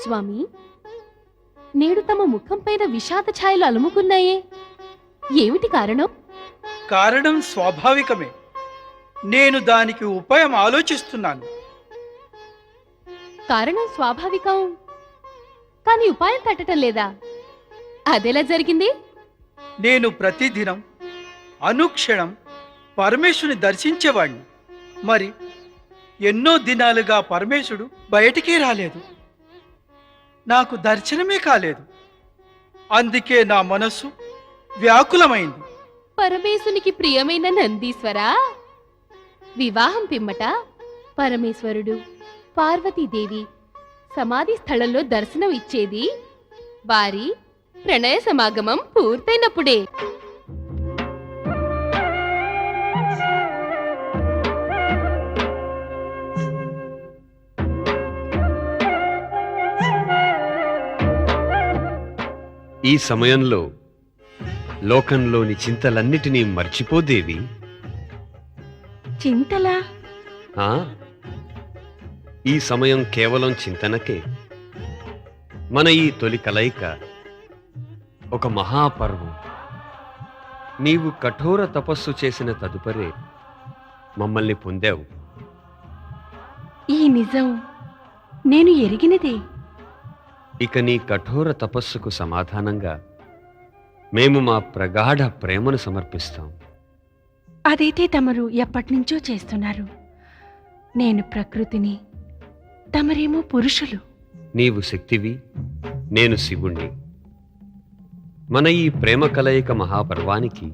స్వామి, నేడు తమ ముఖం పైన విషాద ఛాయలు అలుముకున్నాయే, ఏమిటి కారణం? కారణం స్వాభావికమే. నేను దానికి ఉపాయం ఆలోచిస్తున్నాను. కారణం స్వాభావికం, కానీ ఉపాయం తట్టడం లేదా? అదెలా జరిగింది? నేను ప్రతిదినం అనుక్షణం పరమేశుని దర్శించేవాణ్ణి. మరి ఎన్నో దినాలుగా పరమేశుడు బయటికి రాలేదు, నాకు దర్శనమే కాలేదు. అందుకే నా మనస్సు వ్యాకులమైంది. పరమేశునికి ప్రియమైన నందీశ్వరా, వివాహం పిమ్మట పరమేశ్వరుడు పార్వతీదేవి సమాధి స్థలంలో దర్శనం ఇచ్చేది వారి ప్రణయ సమాగమం పూర్తయినప్పుడే. ఈ సమయంలో లోకంలోని చింతలన్నిటినీ మర్చిపోదేవి. చింతలా? ఈ సమయం కేవలం చింతనకే. మన ఈ తొలి కలయిక ఒక మహాపర్వం. నీవు కఠోర తపస్సు చేసిన తదుపరే మమ్మల్ని పొందావు. ఈ నిజం నేను ఎరిగినదే. ఇక నీ కఠోర తపస్సుకు సమాధానంగా మేము మా ప్రగాఢ ప్రేమను సమర్పిస్తాం. అదైతే తమరు ఎప్పటినుంచో చేస్తున్నారు. నేను ప్రకృతిని, తమరేమో పురుషులు. నీవు శక్తివి, నేను శివుణ్ణి. మన ఈ ప్రేమ కలయిక మహాపర్వానికి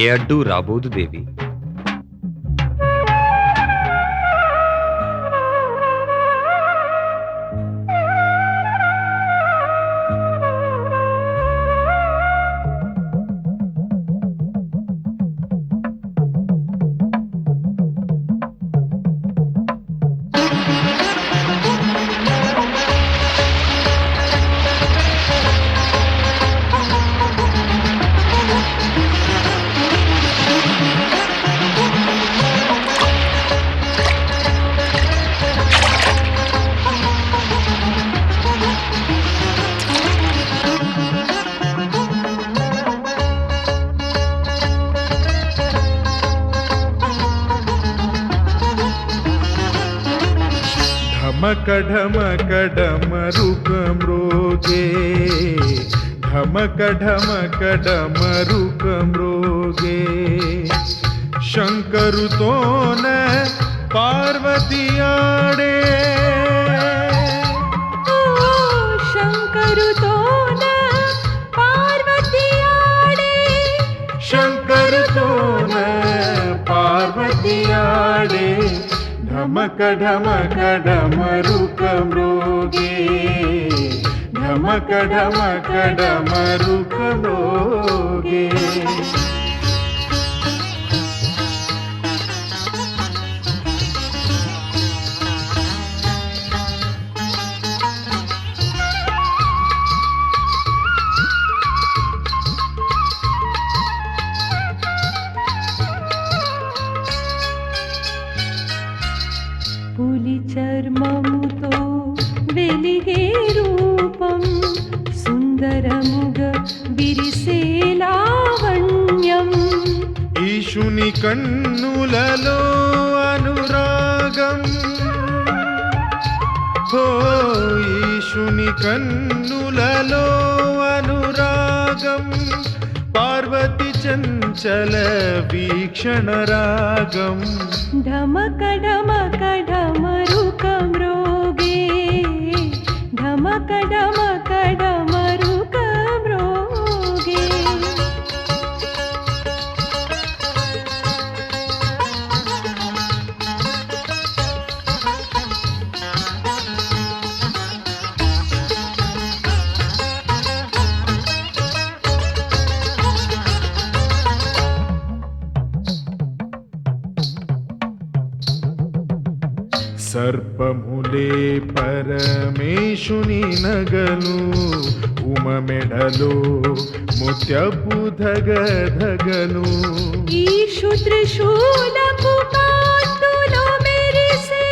ఏ అడ్డు రాబోదు దేవి. ढमकढमकढमरुकमृगे ढमकढमकढमरुकमृगे शंकरुतो न पार्वतीयाडे शंकरुतो न पार्वतीयाडे शंकरुतो न पार्वतीयाडे ढमकढमकढमरुकमृगे ढमकढमकढमरुकमृगे పులి చర్మముతో వెలిగే రూపం, సుందరముగ విరిసే లావణ్యం. ఈశుని కన్నులలో అనురాగం, ఓ ఈశుని కన్నులలో అనురాగం. పార్వతి చంచల వీక్షణ రాగం. ఢమకఢమకఢమరుకమృగే ఢమకఢమకఢమరుకమృగే. సర్పములే పరమేశుని నగలు, ఉమమెడలో ముత్యపు ధగధగలు. ఈశు త్రిశూలపు కాంతులో మెరిసే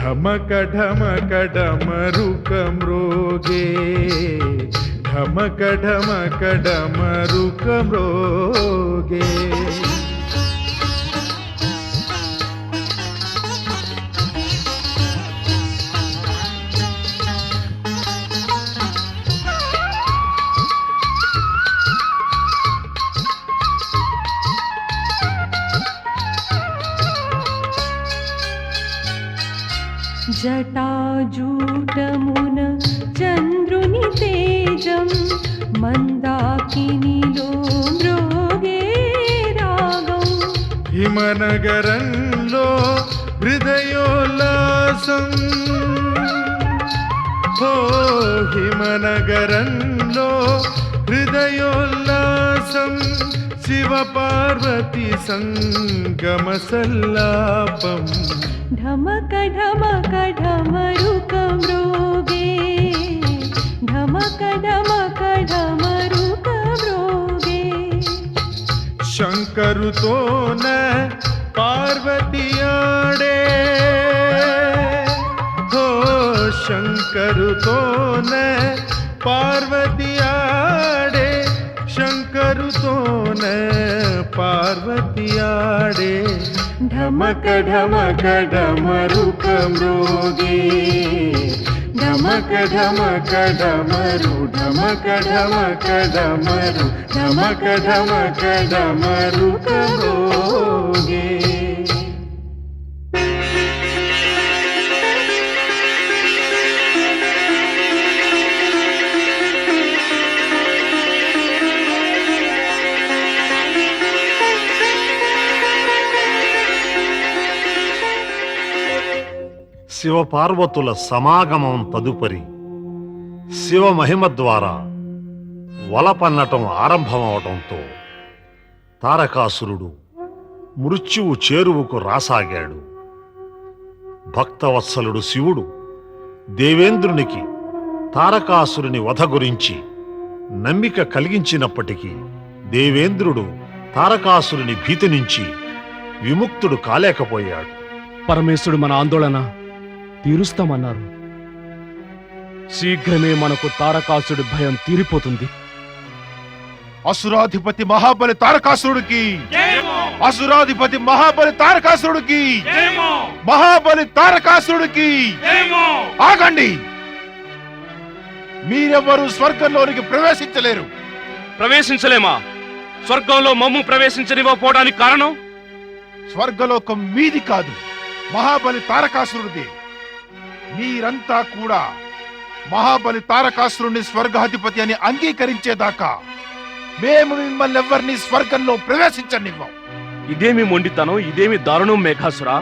ఢమక ఢమక డమరుక మ్రోగే ఢమక ఢమక డమరుక మ్రోగే జటాజూటమున చంద్రుని తేజం మందాకినిలో మ్రోగే రాగం హిమనగరంలో హృదయోల్లాసం ఓ హిమనగరంలో హృదయోల్లాసం శివ పార్వతి సంగమ సల్లాపం ఢమక ఢమక ఢమరుక మ్రోగే ఢమక ఢమక ఢమరుక మ్రోగే శంకరుతోన పార్వతియాడే ఓ శంకరుతోన పార్వతియాడే శంకరుతోన పార్వతియాడే ఢమక ఢమక డమరుక మ్రోగే ఢమక ఢమక డమరు ఢమక ఢమక డమరు ఢమక ఢమక డమరుక మ్రోగే శివపార్వతుల సమాగమం తదుపరి శివ మహిమ ద్వారా వలపన్నటం ఆరంభమవటంతో తారకాసురుడు మృత్యువు చేరువుకు రాసాగాడు. భక్తవత్సలుడు శివుడు దేవేంద్రునికి తారకాసురుని వధ గురించి నమ్మిక కలిగించినప్పటికీ దేవేంద్రుడు తారకాసురుని భీతి నుంచి విముక్తుడు కాలేకపోయాడు. పరమేశ్వరుడు మన ఆందోళన తీరుస్తామన్నారు. శీఘ్రమే మనకు తారకాసురుడి భయం తీరిపోతుంది. అసురాధిపతి మహాబలి తారకాసురుడికి అసురాధిపతి మహాబలి తారకాసురుడికి మహాబలి తారకాసురుడికి ఆగండి. మీరెవ్వరూ స్వర్గంలోనికి ప్రవేశించలేరు. ప్రవేశించలేమా? స్వర్గంలో మమ్ము ప్రవేశించనివ్వకపోవడానికి కారణం? స్వర్గలోకం మీది కాదు, మహాబలి తారకాసురుడిది. మీరంతా కూడా మహాబలి తారకాసురుడిని స్వర్గాధిపతి అని అంగీకరించేదాకా మేము మిమ్మల్ని ఎవరిని స్వర్గంలో ప్రవేశించనివ్వం. ఇదేమి మొండితనం, ఇదేమి దారుణం మేఘాసురా?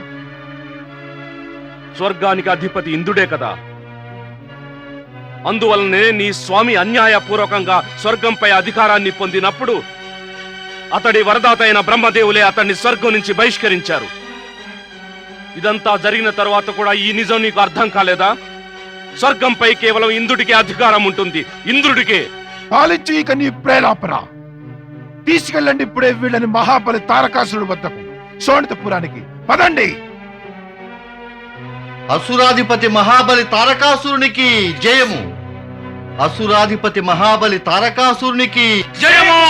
స్వర్గానికి అధిపతి ఇంద్రుడే కదా. అందువలనే నీ స్వామి అన్యాయపూర్వకంగా స్వర్గంపై అధికారాన్ని పొందినప్పుడు అతడి వరదాత అయిన బ్రహ్మదేవులే అతన్ని స్వర్గం నుంచి బహిష్కరించారు. ఇదంతా జరిగిన తరువాత కూడా ఈ నిజం నీకు అర్థం కాలేదా? స్వర్గంపై కేవలం ఇంద్రుడికే అధికారం ఉంటుంది, ఇంద్రుడికే. పాలించి ఇక నీ ప్రేలాపన. తీసుకెళ్ళండి ఇప్పుడే వీళ్ళని మహాబలి తారకాసురుడు వద్దకు, శోణితపురానికి పదండి. అసురాధిపతి మహాబలి తారకాసురునికి జయము. అసురాధిపతి మహాబలి తారకాసురునికి జయము.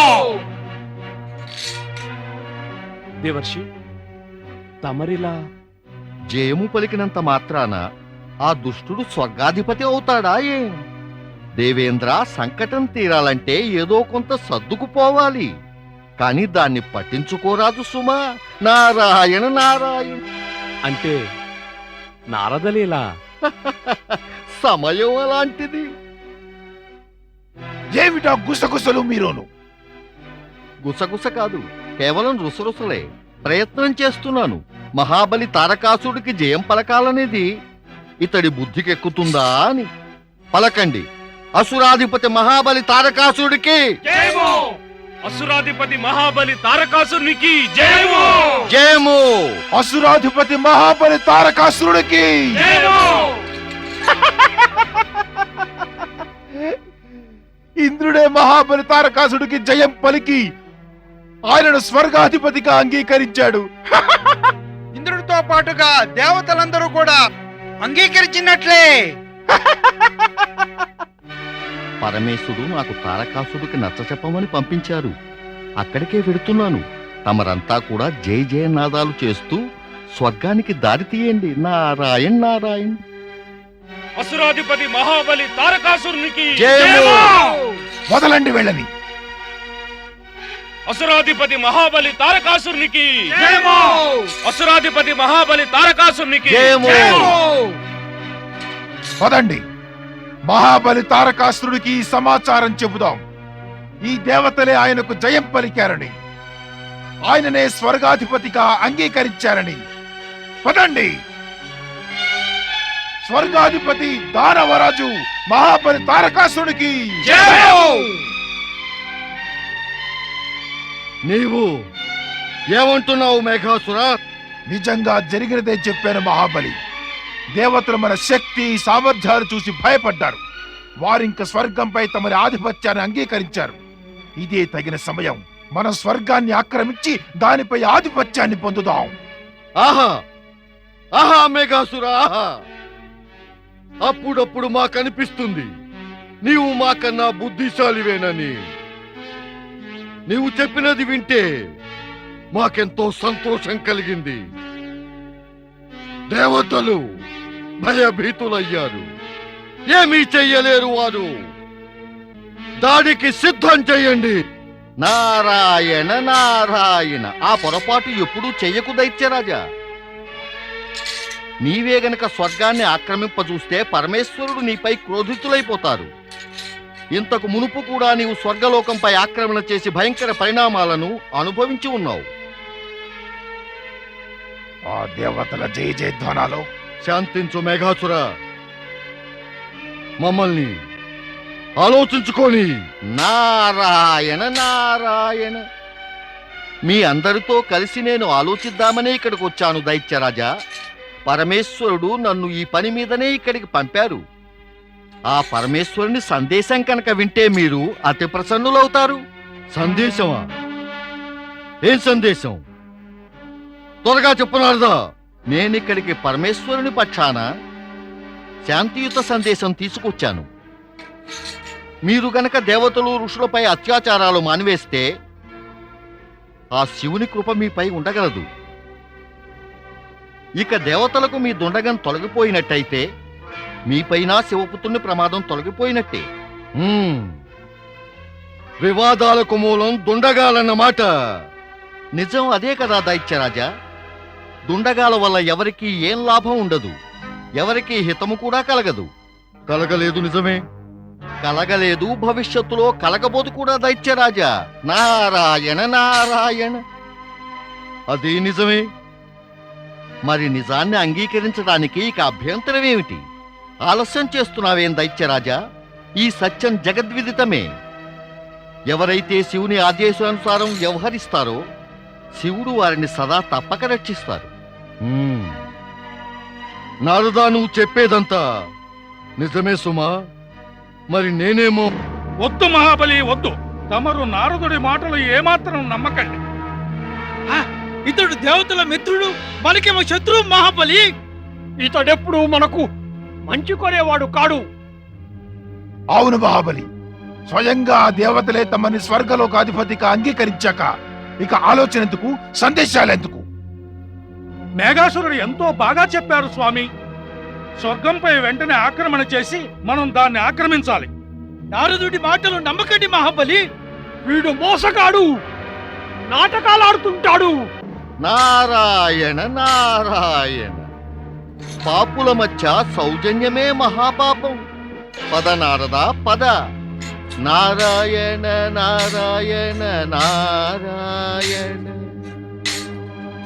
దేవర్షి, తమరిలా జయము పలికినంత మాత్రాన ఆ దుష్టుడు స్వర్గాధిపతి అవుతాడా? దేవేంద్ర, సంకటం తీరాలంటే ఏదో కొంత సర్దుకుపోవాలి, కాని దాన్ని పట్టించుకోరాదు సుమా. నారాయణ నారాయణ. అంటే నారదలీలా? సమయం అలాంటిది. ఏమిటా గుసగుసలు మీరోను? గుసగుస కాదు, కేవలం రుసరుసలే. ప్రయత్నం చేస్తున్నాను. మహాబలి తారకాసుడికి జయం పలకాలనేది ఇతడి బుద్ధికెక్కుతుందా అని. పలకండి. అసురాధిపతి మహాబలి తారకాసుడికి జయము. అసురాధిపతి మహాబలి తారకాసురునికి జయము. జయము. అసురాధిపతి మహాబలి తారకాసురుడికి ఇంద్రుడే మహాబలి తారకాసుడికి జయం పలికి ఆయనను స్వర్గాధిపతిగా అంగీకరించాడు. ఇంద్రుడితో పాటుగా దేవతలందరూ కూడా అంగీకరించినట్లే. పరమేశుడు నాకు తారకాసుడికి నచ్చ చెప్పమని పంపించారు. అక్కడికే వెడుతున్నాను. తమరంతా కూడా జయ జయనాదాలు చేస్తూ స్వర్గానికి దారి తీయండి. నారాయణ్ నారాయణ్. అసురాధిపతి మహాబలి తారకాసురునికి జయము. వదలండి వెళ్ళని. అసురాధిపతి మహాబలి తారకాసురునికి అసురాధిపతి మహాబలి తారకాసురునికి జయము. పదండి, మహాబలి తారకాసురుడికి ఈ సమాచారం చెబుదాం. ఈ దేవతలే ఆయనకు జయం పలికారని, ఆయననే స్వర్గాధిపతిగా అంగీకరించారని. పదండి. స్వర్గాధిపతి దానవరాజు మహాబలి తారకాసురుడికి నీవు ఏమంటున్నావు మేఘాసుర? నిజంగా జరిగినదే చెప్పాను మహాబలి. దేవతలు మన శక్తి సామర్థ్యాలు చూసి భయపడ్డారు. వారింక స్వర్గంపై తమరి ఆధిపత్యాన్ని అంగీకరించారు. ఇదే తగిన సమయం. మన స్వర్గాన్ని ఆక్రమించి దానిపై ఆధిపత్యాన్ని పొందుదాం. ఆహా ఆహా మేఘాసుర ఆహా! అప్పుడప్పుడు మాకనిపిస్తుంది నీవు మాకన్నా బుద్ధిశాలివేనని. నీవు చెప్పినది వింటే మాకెంతో సంతోషం కలిగింది. దేవతలు భయభీతులయ్యారు. ఏమీ చెయ్యలేరు వారు. దాడికి సిద్ధం చెయ్యండి. నారాయణ నారాయణ. ఆ పొరపాటు ఎప్పుడూ చెయ్యకు దైత్యరాజా. నీవే గనక స్వర్గాన్ని ఆక్రమింపజూస్తే పరమేశ్వరుడు నీపై క్రోధితులైపోతారు. ఇంతకు మునుపు కూడా నీవు స్వర్గలోకంపై ఆక్రమణ చేసి భయంకర పరిణామాలను అనుభవించి ఉన్నావు. ఆ దేవతల జయ జయధ్వానాలు శాంతించు మేఘాసుర. మమ్మల్ని ఆలోచించుకొని. నారాయణ నారాయణ. మీ అందరితో కలిసి నేను ఆలోచిద్దామనే ఇక్కడికి వచ్చాను దైత్యరాజా. పరమేశ్వరుడు నన్ను ఈ పని మీదనే ఇక్కడికి పంపారు. ఆ పరమేశ్వరుని సందేశం కనుక వింటే మీరు అతి ప్రసన్నులవుతారు. సందేశమా? ఏం సందేశం? త్వరగా చెప్పునారదా. నేనిక్కడికి పరమేశ్వరుని పక్షాన శాంతియుత సందేశం తీసుకొచ్చాను. మీరు గనక దేవతలు ఋషులపై అత్యాచారాలు మానివేస్తే ఆ శివుని కృప మీపై ఉండగలదు. ఇక దేవతలకు మీ దుండగం తొలగిపోయినట్టయితే మీపైన శివపుత్రుని ప్రమాదం తొలగిపోయినట్టే. వివాదాలకు మూలం దుండగాలన్నమాట. నిజం అదే కదా దైత్యరాజా. దుండగాల వల్ల ఎవరికీ ఏం లాభం ఉండదు, ఎవరికీ హితము కూడా కలగదు. కలగలేదు నిజమే, కలగలేదు, భవిష్యత్తులో కలగబోదు కూడా దైత్యరాజా. నారాయణ నారాయణ. అది నిజమే. మరి నిజాన్ని అంగీకరించడానికి ఇక అభ్యంతరం ఏమిటి? ఆలస్యం చేస్తున్నావేం దైత్యరాజా? ఈ సత్యం జగద్విదితమే. ఎవరైతే శివుని ఆదేశానుసారం వ్యవహరిస్తారో శివుడు వారిని సదా తప్పక రక్షిస్తారు. నారదా, నువ్వు చెప్పేదంతా నిజమే సుమా. మరి నేనేమో. వద్దు మహాబలి వద్దు. తమరు నారదుడి మాటలు ఏమాత్రం నమ్మకండి. ఇతడు దేవతల మిత్రుడు, మనకేమో శత్రువు మహాబలి. ఇతడెప్పుడు మనకు మంచి కోరేవాడు కాడు. అవును మహాబలి. స్వయంగా ఆ దేవతలే తమని స్వర్గలోకాధిపతిగా అంగీకరించాక ఇక ఆలోచన ఎందుకు, సందేశాలెందుకు? మేఘాసురుడు ఎంతో బాగా చెప్పారు స్వామి. స్వర్గంపై వెంటనే ఆక్రమణ చేసి మనం దాన్ని ఆక్రమించాలి. నారదుడి మాటలు నమ్మకండి మహాబలి. వీడు మోసగాడు, నాటకాలాడుతుంటాడు. నారాయణ నారాయణ. పాపుల మధ్య సౌజన్యమే మహాపాపం. పద నారదా పద. నారాయణ నారాయణ నారాయణ.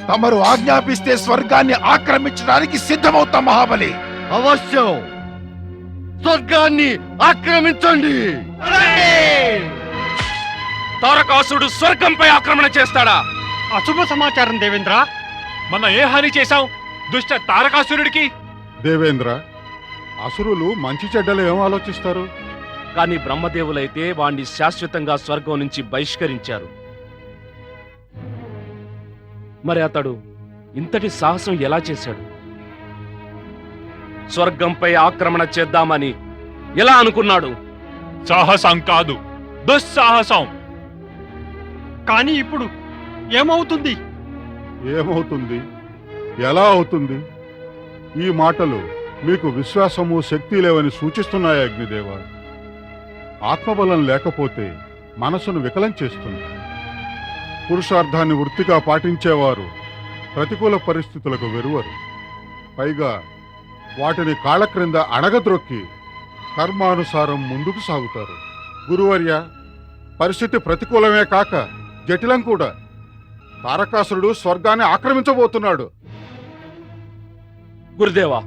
తమరు ఆజ్ఞాపిస్తే స్వర్గాన్ని ఆక్రమించడానికి సిద్ధమవుతాం మహాబలి. అవశ్యం. స్వర్గాన్ని ఆక్రమించండి. తారకాసురుడు స్వర్గంపై ఆక్రమణ చేస్తాడా? అశుభ సమాచారం దేవేంద్ర. మనం ఏ హాని చేశాం దుష్ట తారకాసురుడికి? దేవేంద్ర, అసురులు మంచి చెడ్డలు ఏం ఆలోచిస్తారు? కానీ బ్రహ్మదేవులైతే వాణ్ణి శాశ్వతంగా స్వర్గం నుంచి బహిష్కరించారు. మరి అతడు ఇంతటి సాహసం ఎలా చేశాడు? స్వర్గంపై ఆక్రమణ చేద్దామని ఎలా అనుకున్నాడు? సాహసం కాదు, దుస్సాహసం. కానీ ఇప్పుడు ఏమవుతుంది? ఏమవుతుంది? ఎలా అవుతుంది? ఈ మాటలు మీకు విశ్వాసము శక్తి లేవని సూచిస్తున్నాయి అగ్నిదేవ. ఆత్మబలం లేకపోతే మనసును వికలం చేస్తుంది. పురుషార్థాన్ని వృత్తిగా పాటించేవారు ప్రతికూల పరిస్థితులకు వెరువరు. పైగా వాటిని కాళ్ళ క్రింద అణగద్రొక్కి కర్మానుసారం ముందుకు సాగుతారు. గురువర్య, పరిస్థితి ప్రతికూలమే కాక జటిలం కూడా. తారకాసురుడు స్వర్గాన్ని ఆక్రమించబోతున్నాడు. గురుదేవా,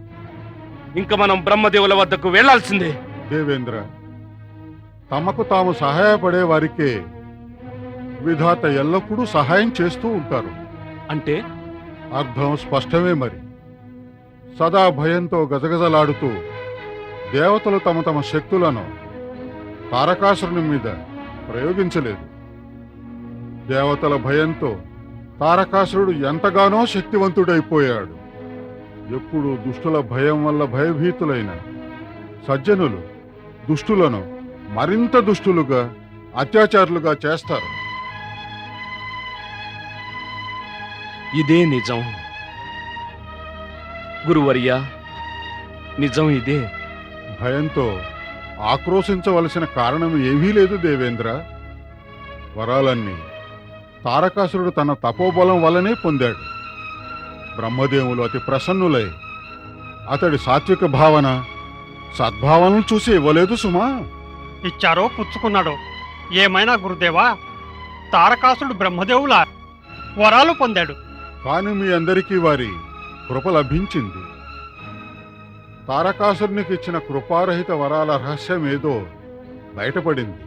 ఇంక మనం బ్రహ్మదేవుల వద్దకు వెళ్లాల్సిందే. దేవేంద్ర, తమకు తాము సహాయపడే వారికే విధాత ఎల్లప్పుడూ సహాయం చేస్తూ ఉంటారు. అంటే అర్థం స్పష్టమే మరి. సదా భయంతో గజగజలాడుతూ దేవతలు తమ తమ శక్తులను తారకాసురుని మీద ప్రయోగించలేదు. దేవతల భయంతో తారకాసురుడు ఎంతగానో శక్తివంతుడైపోయాడు. ఎప్పుడు దుష్టుల భయం వల్ల భయభీతులైన సజ్జనులు దుష్టులను మరింత దుష్టులుగా, అత్యాచారులుగా చేస్తారు. ఇదే నిజం గురువర్య, నిజం ఇదే. భయంతో ఆక్రోశించవలసిన కారణం ఏమీ లేదు దేవేంద్ర. వరాలన్నీ తారకాసురుడు తన తపోబలం వల్లనే పొందాడు. బ్రహ్మదేవులు అతి ప్రసన్నులై అతడి సాత్విక భావన, సద్భావనను చూసి ఇవ్వలేదు సుమా. ఇచ్చారో పుచ్చుకున్నాడో ఏమైనా గురుదేవా, తారకాసురుడు బ్రహ్మదేవుల వరాలు పొందాడు. కాని మీ అందరికీ వారి కృప లభించింది. తారకాసురునికి ఇచ్చిన కృపారహిత వరాల రహస్యం ఏదో బయటపడింది.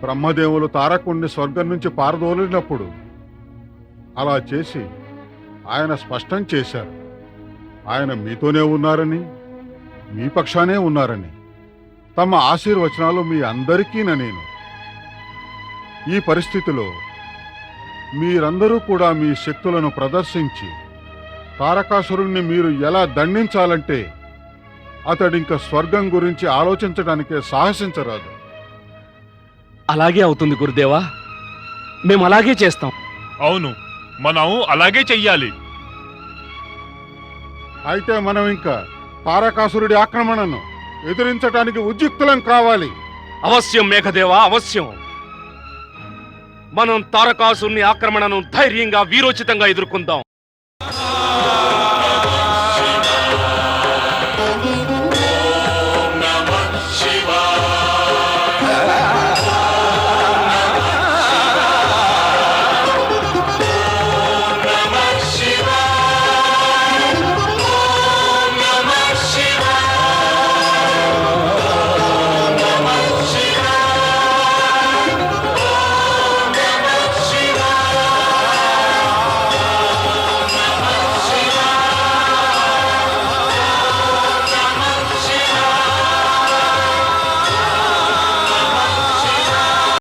బ్రహ్మదేవులు తారకుణ్ణి స్వర్గం నుంచి పారదోలినప్పుడు అలా చేసి ఆయన స్పష్టం చేశారు. ఆయన మీతోనే ఉన్నారని, మీ పక్షానే ఉన్నారని. తమ ఆశీర్వచనాలు మీ అందరికీన నేను. ఈ పరిస్థితిలో మీరందరూ కూడా మీ శక్తులను ప్రదర్శించి తారకాసురుణ్ణి మీరు ఎలా దండించాలంటే అతడింక స్వర్గం గురించి ఆలోచించడానికే సాహసించరాదు. అలాగే అవుతుంది గురుదేవా, మేము అలాగే చేస్తాం. అవును, మనం అలాగే చెయ్యాలి. అయితే మనం ఇంకా తారకాసురుడి ఆక్రమణను ఎదిరించడానికి ఉద్యుక్తులం కావాలి. అవశ్యం మేఘదేవా, అవశ్యం. మనం తారకాసురుని ఆక్రమణను ధైర్యంగా, వీరోచితంగా ఎదుర్కొందాం.